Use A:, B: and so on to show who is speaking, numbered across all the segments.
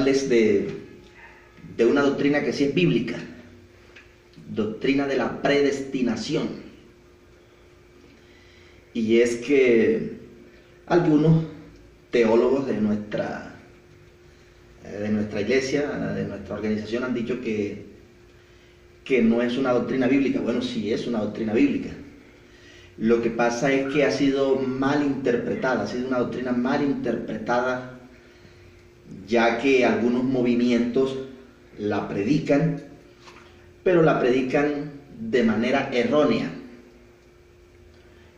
A: hablarles de una doctrina que sí es bíblica, doctrina de la predestinación. Y es que algunos teólogos de nuestra iglesia, de nuestra organización, han dicho que no es una doctrina bíblica. Bueno, sí es una doctrina bíblica. Lo que pasa es que ha sido mal interpretada, ha sido una doctrina mal interpretada, ya que algunos movimientos la predican, pero la predican de manera errónea.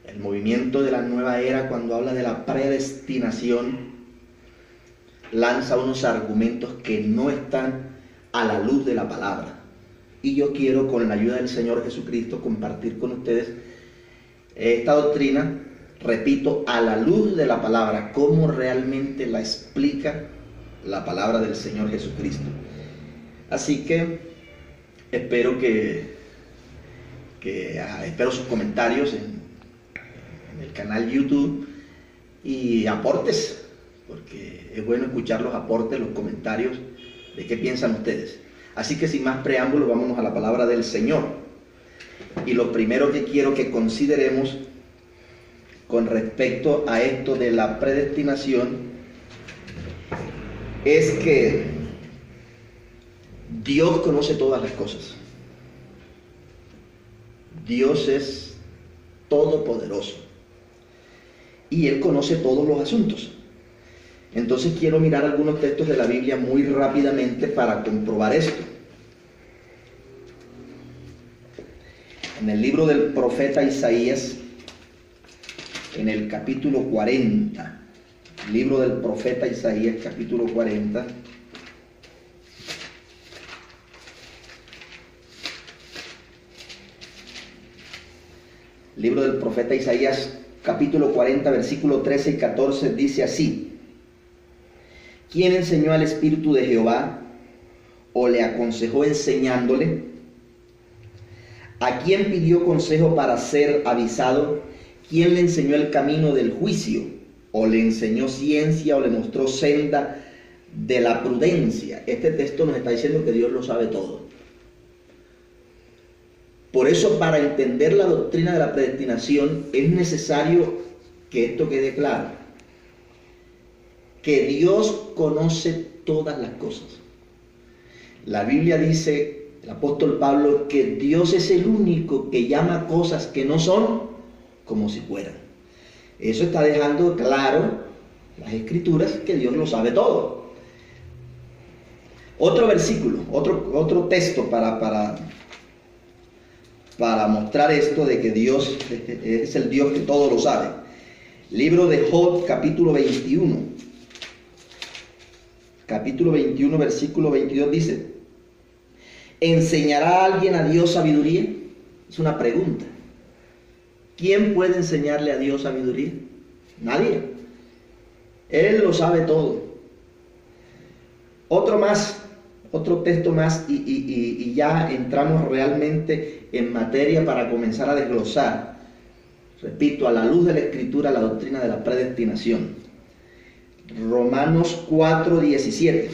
A: El movimiento de la nueva era, cuando habla de la predestinación, lanza unos argumentos que no están a la luz de la palabra. Y yo quiero, con la ayuda del Señor Jesucristo, compartir con ustedes esta doctrina, repito, a la luz de la palabra, cómo realmente la explica la palabra del Señor Jesucristo. Así que espero espero sus comentarios en el canal YouTube y aportes, porque es bueno escuchar los aportes, los comentarios de qué piensan ustedes. Así que sin más preámbulo, vámonos a la palabra del Señor. Y lo primero que quiero que consideremos con respecto a esto de la predestinación es que Dios conoce todas las cosas. Dios es todopoderoso y Él conoce todos los asuntos. Entonces quiero mirar algunos textos de la Biblia muy rápidamente para comprobar esto. En el libro del profeta Isaías, en el capítulo 40, libro del profeta Isaías, capítulo 40, libro del profeta Isaías, capítulo 40, versículo 13 y 14, dice así: ¿Quién enseñó al Espíritu de Jehová o le aconsejó enseñándole? ¿A quién pidió consejo para ser avisado? ¿Quién le enseñó el camino del juicio? ¿O le enseñó ciencia o le mostró senda de la prudencia? Este texto nos está diciendo que Dios lo sabe todo. Por eso, para entender la doctrina de la predestinación, es necesario que esto quede claro: que Dios conoce todas las cosas. La Biblia dice, el apóstol Pablo, que Dios es el único que llama cosas que no son como si fueran. Eso está dejando claro las Escrituras, que Dios lo sabe todo. Otro versículo, otro texto para mostrar esto de que Dios es el Dios que todo lo sabe. Libro de Job, capítulo 21. Capítulo 21, versículo 22 dice: ¿enseñará alguien a Dios sabiduría? Es una pregunta. ¿Quién puede enseñarle a Dios sabiduría? Nadie. Él lo sabe todo. Otro texto más y ya entramos realmente en materia para comenzar a desglosar, repito, a la luz de la Escritura, la doctrina de la predestinación. Romanos 4:17.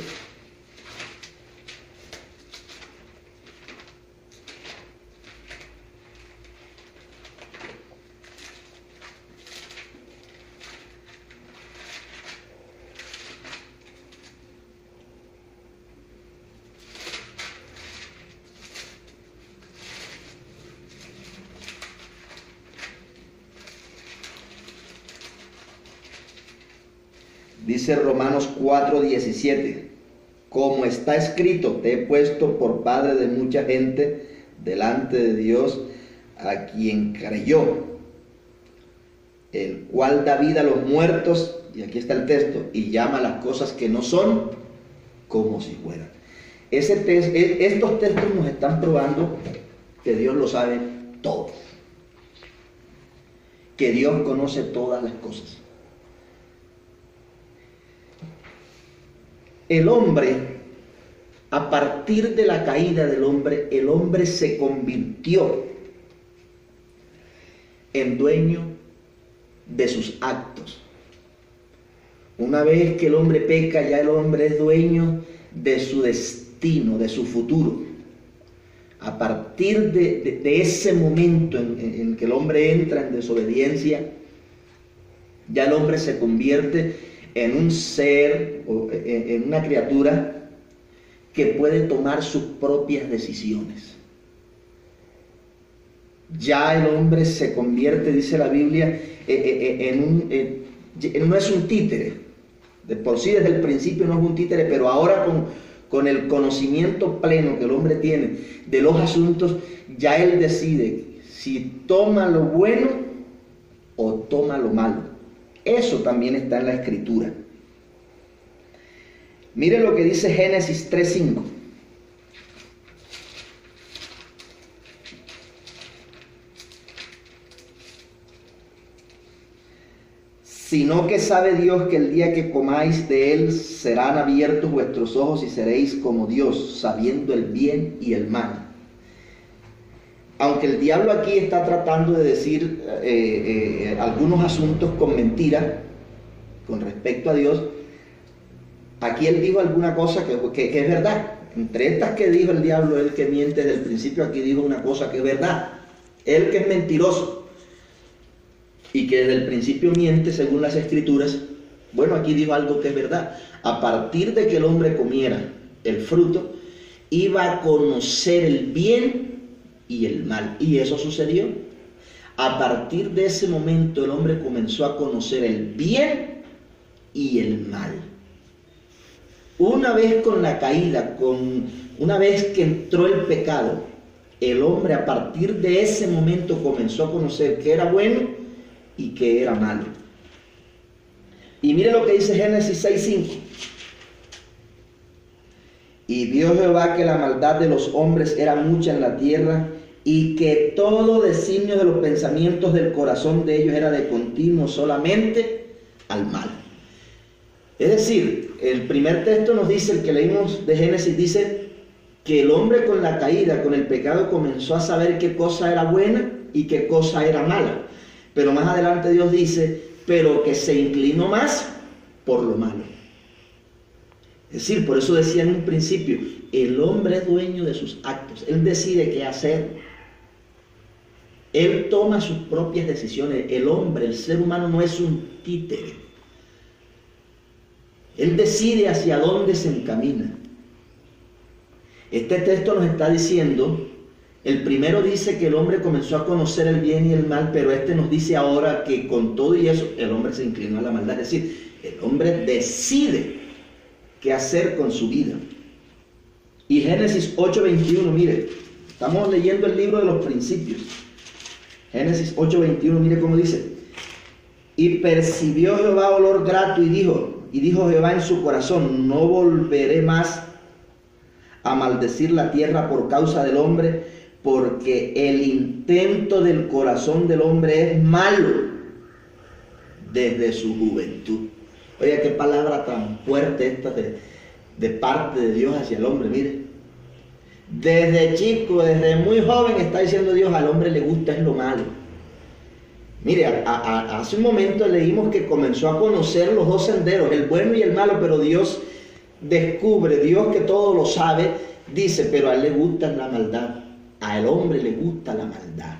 A: Dice Romanos 4:17: como está escrito, te he puesto por padre de mucha gente delante de Dios, a quien creyó, el cual da vida a los muertos, y aquí está el texto, y llama las cosas que no son como si fueran. Estos textos nos están probando que Dios lo sabe todo, que Dios conoce todas las cosas. El hombre, a partir de la caída del hombre, el hombre se convirtió en dueño de sus actos. Una vez que el hombre peca, ya el hombre es dueño de su destino, de su futuro. A partir de ese momento en que el hombre entra en desobediencia, ya el hombre se convierte en un ser, en una criatura que puede tomar sus propias decisiones. Ya el hombre se convierte, dice la Biblia, no es un títere. De por sí desde el principio no es un títere, pero ahora con el conocimiento pleno que el hombre tiene de los asuntos, ya él decide si toma lo bueno o toma lo malo. Eso también está en la Escritura. Mire lo que dice Génesis 3:5. Sino que sabe Dios que el día que comáis de él serán abiertos vuestros ojos y seréis como Dios, sabiendo el bien y el mal. Aunque el diablo aquí está tratando de decir algunos asuntos con mentira con respecto a Dios, aquí él dijo alguna cosa que es verdad. Entre estas que dijo el diablo, el que miente desde el principio, aquí dijo una cosa que es verdad. Él que es mentiroso y que desde el principio miente según las Escrituras, bueno, aquí dijo algo que es verdad. A partir de que el hombre comiera el fruto, iba a conocer el bien y el mal. Y eso sucedió. A partir de ese momento el hombre comenzó a conocer el bien y el mal. Una vez con la caída, una vez que entró el pecado, el hombre a partir de ese momento comenzó a conocer qué era bueno y qué era malo. Y mire lo que dice Génesis 6:5. Y vio Jehová que la maldad de los hombres era mucha en la tierra, y que todo designio de los pensamientos del corazón de ellos era de continuo solamente al mal. Es decir, el primer texto nos dice, el que leímos de Génesis, dice que el hombre con la caída, con el pecado, comenzó a saber qué cosa era buena y qué cosa era mala. Pero más adelante Dios dice, pero que se inclinó más por lo malo. Es decir, por eso decía en un principio, el hombre es dueño de sus actos. Él decide qué hacer. Él toma sus propias decisiones. El hombre, el ser humano, no es un títere. Él decide hacia dónde se encamina. Este texto nos está diciendo, el primero dice que el hombre comenzó a conocer el bien y el mal, pero este nos dice ahora que con todo y eso, el hombre se inclinó a la maldad. Es decir, el hombre decide qué hacer con su vida. Y Génesis 8:21, mire, estamos leyendo el libro de los principios. Génesis 8:21, mire cómo dice. Y percibió Jehová olor grato y dijo Jehová en su corazón, no volveré más a maldecir la tierra por causa del hombre, porque el intento del corazón del hombre es malo desde su juventud. Oiga, qué palabra tan fuerte esta de parte de Dios hacia el hombre, mire. Desde chico, desde muy joven está diciendo Dios, al hombre le gusta es lo malo. Mire, hace un momento leímos que comenzó a conocer los dos senderos, el bueno y el malo, pero Dios descubre, Dios que todo lo sabe, dice, pero a él le gusta la maldad. Al hombre le gusta la maldad.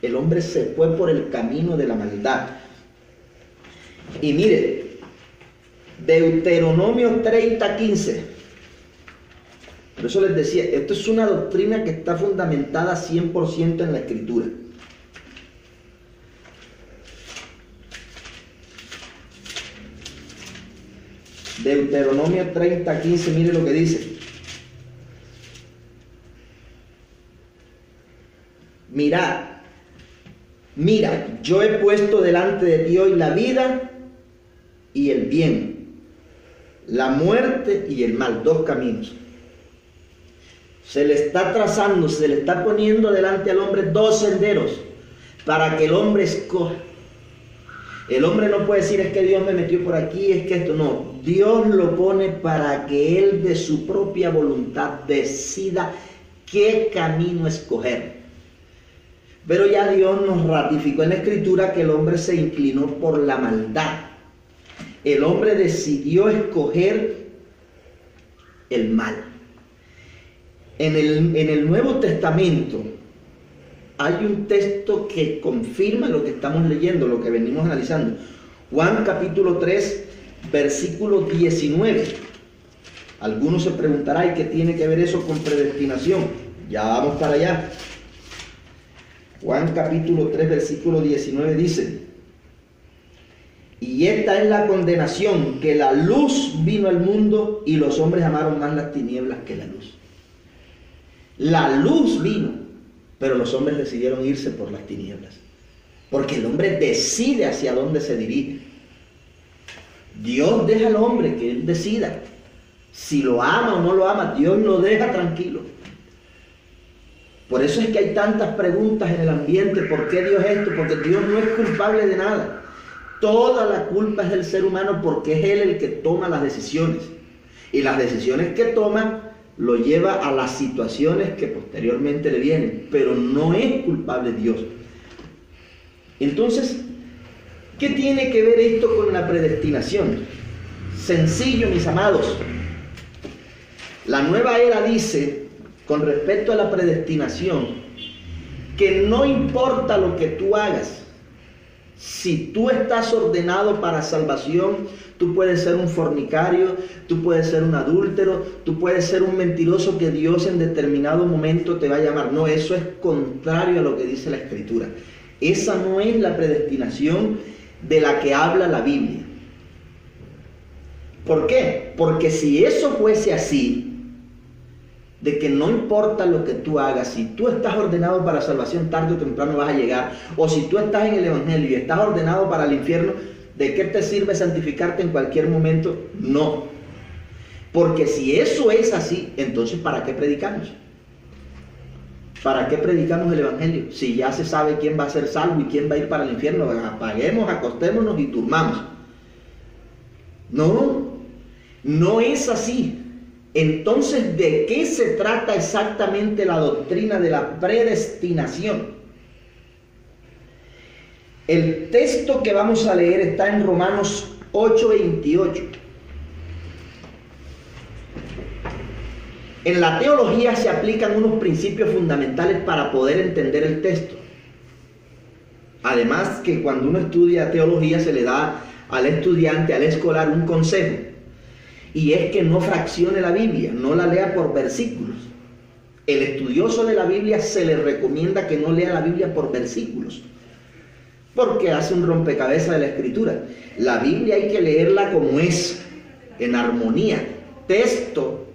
A: El hombre se fue por el camino de la maldad. Y mire, Deuteronomio 30:15. Por eso les decía, esto es una doctrina que está fundamentada 100% en la Escritura. Deuteronomio 30:15, mire lo que dice. Mira, yo he puesto delante de ti hoy la vida y el bien, la muerte y el mal, dos caminos. Se le está trazando, se le está poniendo delante al hombre dos senderos para que el hombre escoja. El hombre no puede decir, es que Dios me metió por aquí, es que esto no. Dios lo pone para que él de su propia voluntad decida qué camino escoger. Pero ya Dios nos ratificó en la Escritura que el hombre se inclinó por la maldad. El hombre decidió escoger el mal. En el Nuevo Testamento hay un texto que confirma lo que estamos leyendo, lo que venimos analizando. Juan capítulo 3, versículo 19. Algunos se preguntarán, ¿y qué tiene que ver eso con predestinación? Ya vamos para allá. Juan capítulo 3, versículo 19 dice: y esta es la condenación, que la luz vino al mundo y los hombres amaron más las tinieblas que la luz. La luz vino, pero los hombres decidieron irse por las tinieblas. Porque el hombre decide hacia dónde se dirige. Dios deja al hombre que él decida. Si lo ama o no lo ama, Dios lo deja tranquilo. Por eso es que hay tantas preguntas en el ambiente. ¿Por qué Dios esto? Porque Dios no es culpable de nada. Toda la culpa es del ser humano, porque es él el que toma las decisiones. Y las decisiones que toma lo lleva a las situaciones que posteriormente le vienen. Pero no es culpable Dios. Entonces, ¿qué tiene que ver esto con la predestinación? Sencillo, mis amados. La Nueva Era dice, con respecto a la predestinación, que no importa lo que tú hagas. Si tú estás ordenado para salvación, tú puedes ser un fornicario, tú puedes ser un adúltero, tú puedes ser un mentiroso que Dios en determinado momento te va a llamar. No, eso es contrario a lo que dice la Escritura. Esa no es la predestinación de la que habla la Biblia. ¿Por qué? Porque si eso fuese así, de que no importa lo que tú hagas, si tú estás ordenado para salvación, tarde o temprano vas a llegar, o si tú estás en el Evangelio y estás ordenado para el infierno, ¿de qué te sirve santificarte en cualquier momento? No. Porque si eso es así, entonces ¿para qué predicamos? ¿Para qué predicamos el Evangelio? Si ya se sabe quién va a ser salvo y quién va a ir para el infierno, apaguemos, acostémonos y durmamos. No, no es así. Entonces, ¿de qué se trata exactamente la doctrina de la predestinación? El texto que vamos a leer está en Romanos 8:28. En la teología se aplican unos principios fundamentales para poder entender el texto. Además que cuando uno estudia teología se le da al estudiante, al escolar, un consejo. Y es que no fraccione la Biblia, no la lea por versículos. El estudioso de la Biblia se le recomienda que no lea la Biblia por versículos, porque hace un rompecabezas de la Escritura. La Biblia hay que leerla como es, en armonía. Texto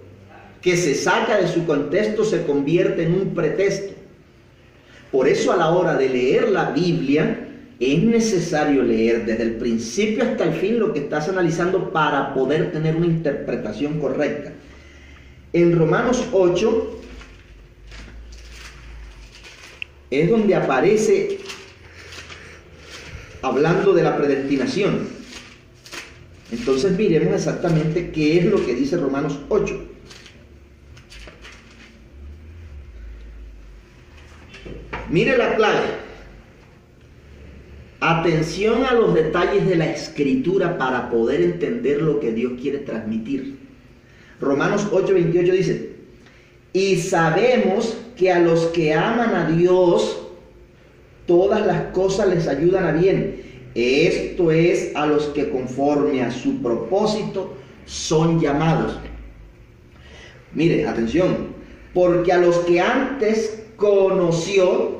A: que se saca de su contexto se convierte en un pretexto. Por eso a la hora de leer la Biblia es necesario leer desde el principio hasta el fin lo que estás analizando para poder tener una interpretación correcta. En Romanos 8 es donde aparece hablando de la predestinación. Entonces miremos exactamente qué es lo que dice Romanos 8. Mire la clave. Atención a los detalles de la Escritura para poder entender lo que Dios quiere transmitir. Romanos 8:28 dice: y sabemos que a los que aman a Dios, todas las cosas les ayudan a bien. Esto es, a los que conforme a su propósito son llamados. Mire, atención, porque a los que antes conoció,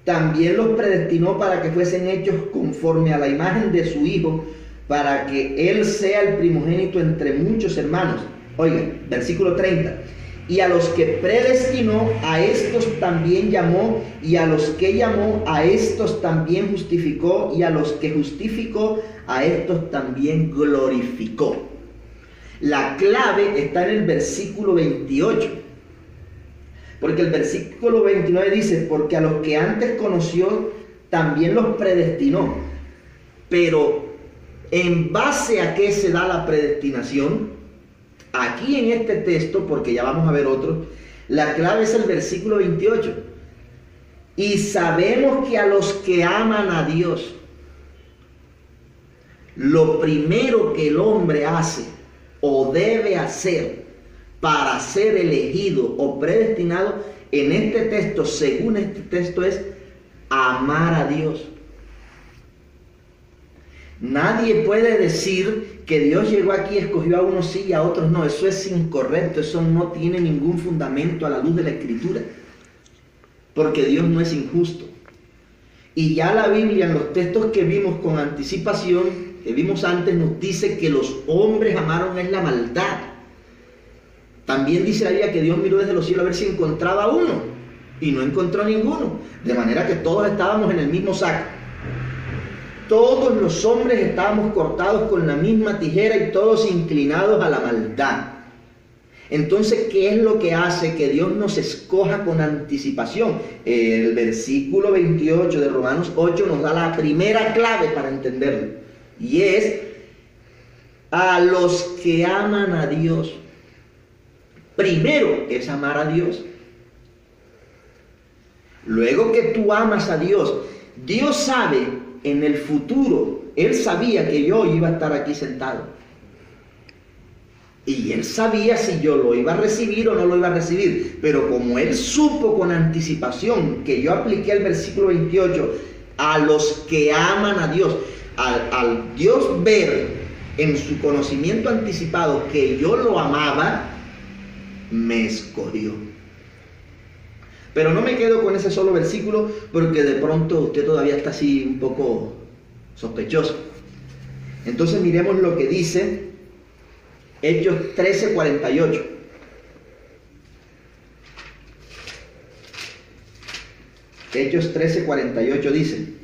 A: también los predestinó para que fuesen hechos conforme a la imagen de su Hijo, para que Él sea el primogénito entre muchos hermanos. Oigan, versículo 30. Y a los que predestinó, a estos también llamó, y a los que llamó, a estos también justificó, y a los que justificó, a estos también glorificó. La clave está en el versículo 28. Porque el versículo 29 dice: porque a los que antes conoció, también los predestinó. Pero, ¿en base a qué se da la predestinación? Aquí en este texto, porque ya vamos a ver otro, la clave es el versículo 28. Y sabemos que a los que aman a Dios, lo primero que el hombre hace o debe hacer para ser elegido o predestinado, en este texto, según este texto, es amar a Dios. Nadie puede decir que Dios llegó aquí y escogió a unos sí y a otros no. Eso es incorrecto, eso no tiene ningún fundamento a la luz de la Escritura, porque Dios no es injusto. Y ya la Biblia, en los textos que vimos con anticipación, que vimos antes, nos dice que los hombres amaron es la maldad. También dice la Biblia que Dios miró desde los cielos a ver si encontraba uno, y no encontró ninguno, de manera que todos estábamos en el mismo saco. Todos los hombres estábamos cortados con la misma tijera y todos inclinados a la maldad. Entonces, ¿qué es lo que hace que Dios nos escoja con anticipación? El versículo 28 de Romanos 8 nos da la primera clave para entenderlo. Y es a los que aman a Dios. Primero es amar a Dios. Luego que tú amas a Dios, Dios sabe en el futuro, Él sabía que yo iba a estar aquí sentado. Y Él sabía si yo lo iba a recibir o no lo iba a recibir. Pero como Él supo con anticipación que yo apliqué el versículo 28, a los que aman a Dios, al Dios ver en su conocimiento anticipado que yo lo amaba, me escogió. Pero no me quedo con ese solo versículo, porque de pronto usted todavía está así un poco sospechoso. Entonces miremos lo que dice Hechos 13:48. Hechos 13:48 dice: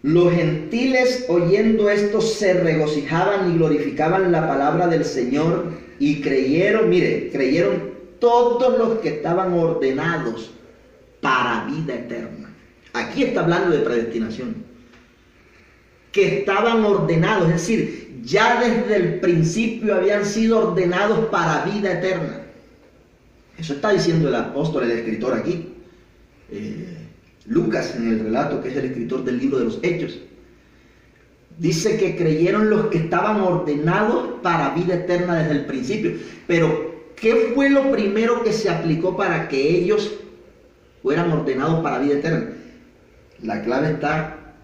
A: los gentiles, oyendo esto, se regocijaban y glorificaban la palabra del Señor, y creyeron, mire, creyeron todos los que estaban ordenados para vida eterna. Aquí está hablando de predestinación. Que estaban ordenados, es decir, ya desde el principio habían sido ordenados para vida eterna. Eso está diciendo el apóstol, el escritor aquí. Lucas, en el relato, que es el escritor del libro de los Hechos, dice que creyeron los que estaban ordenados para vida eterna desde el principio. Pero, ¿qué fue lo primero que se aplicó para que ellos fueran ordenados para vida eterna? La clave está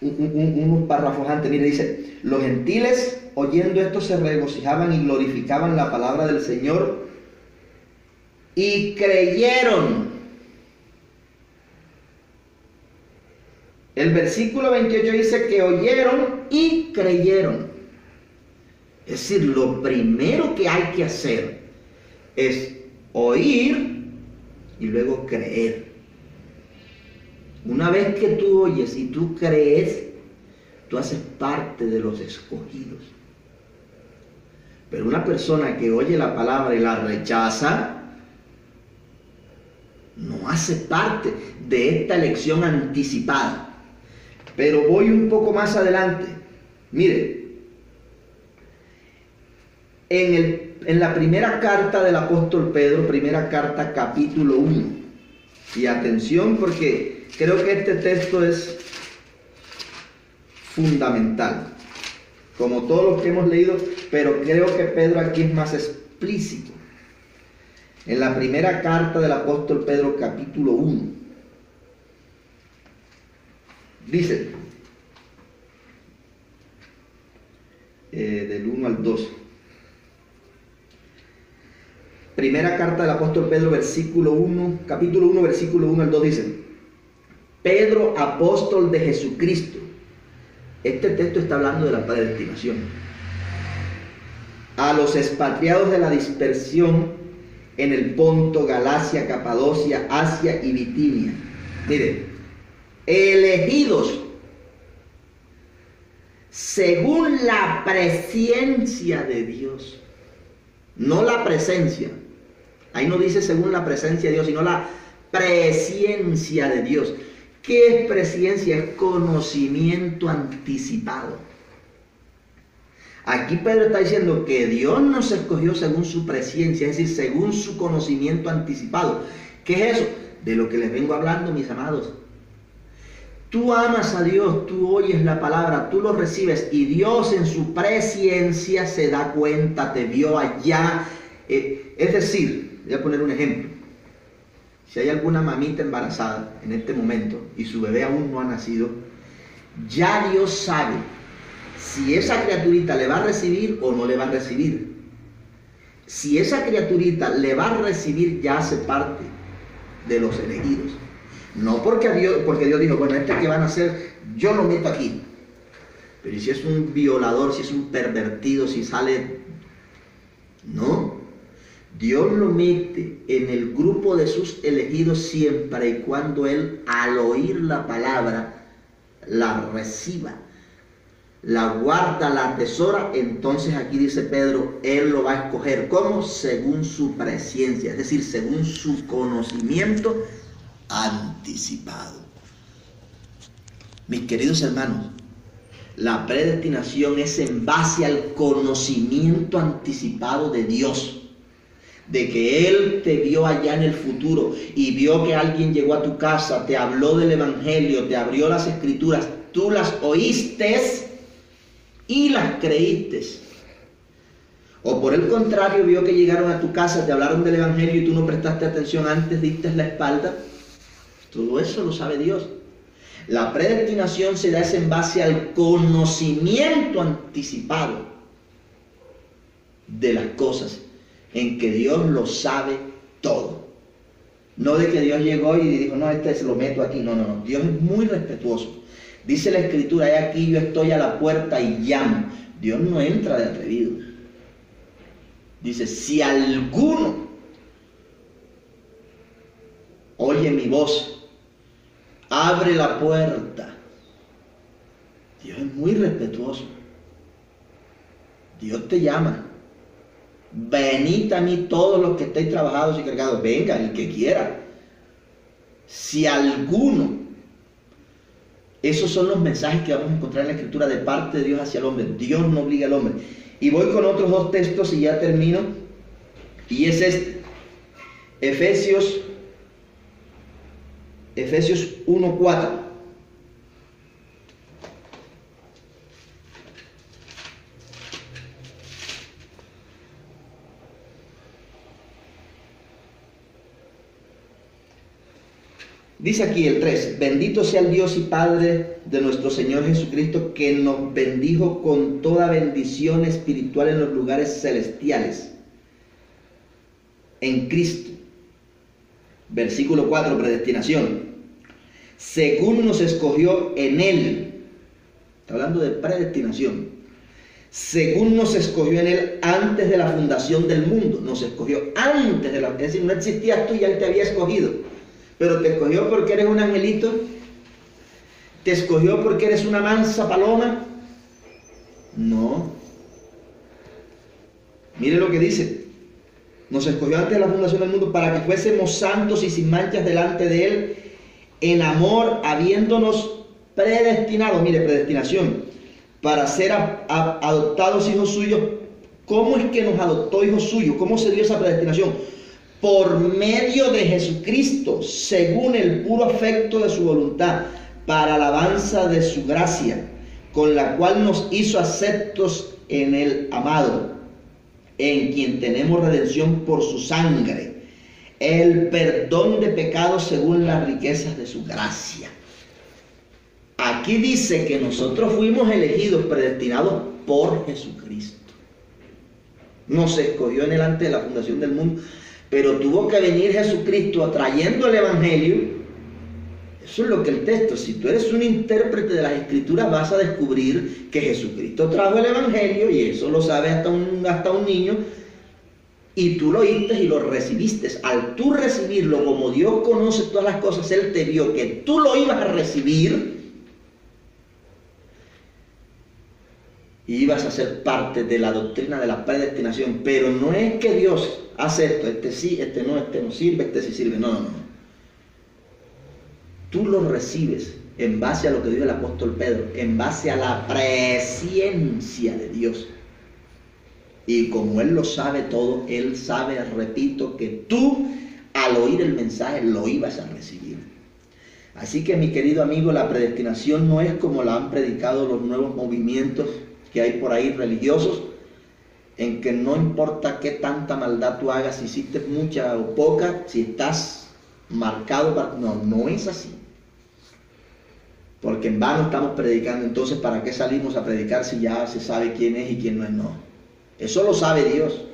A: unos párrafos antes. Mire, dice: los gentiles, oyendo esto, se regocijaban y glorificaban la palabra del Señor, y creyeron. El versículo 28 dice que oyeron y creyeron. Es decir, lo primero que hay que hacer es oír y luego creer. Una vez que tú oyes y tú crees, tú haces parte de los escogidos. Pero una persona que oye la palabra y la rechaza, no hace parte de esta elección anticipada. Pero voy un poco más adelante. Mire, en la primera carta del apóstol Pedro, primera carta, capítulo 1. Y atención, porque creo que este texto es fundamental, como todos los que hemos leído, pero creo que Pedro aquí es más explícito. En la primera carta del apóstol Pedro, capítulo 1, dice, del 1 al 2. Primera carta del apóstol Pedro, versículo 1, capítulo 1, versículo 1 al 2 dice: Pedro, apóstol de Jesucristo. Este texto está hablando de la predestinación. A los expatriados de la dispersión en el Ponto, Galacia, Capadocia, Asia y Bitinia. Mire, elegidos según la presciencia de Dios. No la presencia. Ahí no dice según la presencia de Dios, sino la presciencia de Dios. ¿Qué es presciencia? Es conocimiento anticipado. Aquí Pedro está diciendo que Dios nos escogió según su presciencia, es decir, según su conocimiento anticipado. ¿Qué es eso? De lo que les vengo hablando, mis amados. Tú amas a Dios, tú oyes la palabra, tú lo recibes y Dios en su presciencia se da cuenta, te vio allá. Es decir, voy a poner un ejemplo. Si hay alguna mamita embarazada en este momento y su bebé aún no ha nacido, ya Dios sabe si esa criaturita le va a recibir o no le va a recibir. Si esa criaturita le va a recibir, ya hace parte de los elegidos. No porque Dios dijo, bueno, este que van a hacer, yo lo meto aquí. Pero si es un violador, si es un pervertido, si sale... No. Dios lo mete en el grupo de sus elegidos siempre y cuando él, al oír la palabra, la reciba, la guarda, la atesora. Entonces aquí dice Pedro, él lo va a escoger. ¿Cómo? Según su presciencia, es decir, según su conocimiento anticipado. Mis queridos hermanos, la predestinación es en base al conocimiento anticipado de Dios, de que Él te vio allá en el futuro y vio que alguien llegó a tu casa, te habló del Evangelio, te abrió las Escrituras, tú las oíste y las creíste. O por el contrario, vio que llegaron a tu casa, te hablaron del Evangelio y tú no prestaste atención, antes diste la espalda. Todo eso lo sabe Dios. La predestinación se da en base al conocimiento anticipado de las cosas, en que Dios lo sabe todo. No de que Dios llegó y dijo, no, este se lo meto aquí. No, no, no. Dios es muy respetuoso. Dice la Escritura, he aquí yo estoy a la puerta y llamo. Dios no entra de atrevido. Dice, si alguno oye mi voz, abre la puerta. Dios es muy respetuoso. Dios te llama. Venid a mí todos los que estéis trabajados y cargados. Venga, el que quiera. Si alguno. Esos son los mensajes que vamos a encontrar en la Escritura de parte de Dios hacia el hombre. Dios no obliga al hombre. Y voy con otros dos textos y ya termino. Y es este. Efesios 1:4. Dice aquí el 3, bendito sea el Dios y Padre de nuestro Señor Jesucristo, que nos bendijo con toda bendición espiritual en los lugares celestiales, en Cristo. Versículo 4, predestinación. Según nos escogió en Él, está hablando de predestinación, según nos escogió en Él antes de la fundación del mundo, nos escogió antes de la, es decir, no existías tú y Él te había escogido. Pero te escogió porque eres un angelito, te escogió porque eres una mansa paloma. No. Mire lo que dice. Nos escogió antes de la fundación del mundo para que fuésemos santos y sin manchas delante de Él, en amor, habiéndonos predestinado. Mire, predestinación, para ser adoptados hijos suyos. ¿Cómo es que nos adoptó hijos suyos? ¿Cómo se dio esa predestinación? Por medio de Jesucristo, según el puro afecto de su voluntad, para alabanza de su gracia, con la cual nos hizo aceptos en el amado, en quien tenemos redención por su sangre, el perdón de pecados según las riquezas de su gracia. Aquí dice que nosotros fuimos elegidos, predestinados por Jesucristo. Nos escogió en Él antes de la fundación del mundo. Pero tuvo que venir Jesucristo atrayendo el Evangelio. Eso es lo que el texto, si tú eres un intérprete de las Escrituras, vas a descubrir que Jesucristo trajo el Evangelio, y eso lo sabe hasta un niño, y tú lo oíste y lo recibiste. Al tú recibirlo, como Dios conoce todas las cosas, Él te vio que tú lo ibas a recibir, y ibas a ser parte de la doctrina de la predestinación. Pero no es que Dios hace esto, este sí, este no sirve, este sí sirve. No, no, no. Tú lo recibes en base a lo que dijo el apóstol Pedro, en base a la presciencia de Dios. Y como Él lo sabe todo, Él sabe, repito, que tú al oír el mensaje lo ibas a recibir. Así que, mi querido amigo, la predestinación no es como la han predicado los nuevos movimientos que hay por ahí religiosos, en que no importa qué tanta maldad tú hagas, si hiciste mucha o poca, si estás marcado para... No, no es así. Porque en vano estamos predicando, entonces ¿para qué salimos a predicar si ya se sabe quién es y quién no es? No. Eso lo sabe Dios.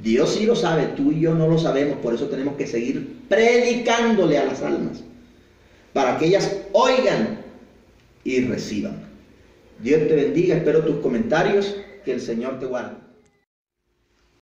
A: Dios sí lo sabe, tú y yo no lo sabemos, por eso tenemos que seguir predicándole a las almas, para que ellas oigan y reciban. Dios te bendiga, espero tus comentarios, que el Señor te guarde.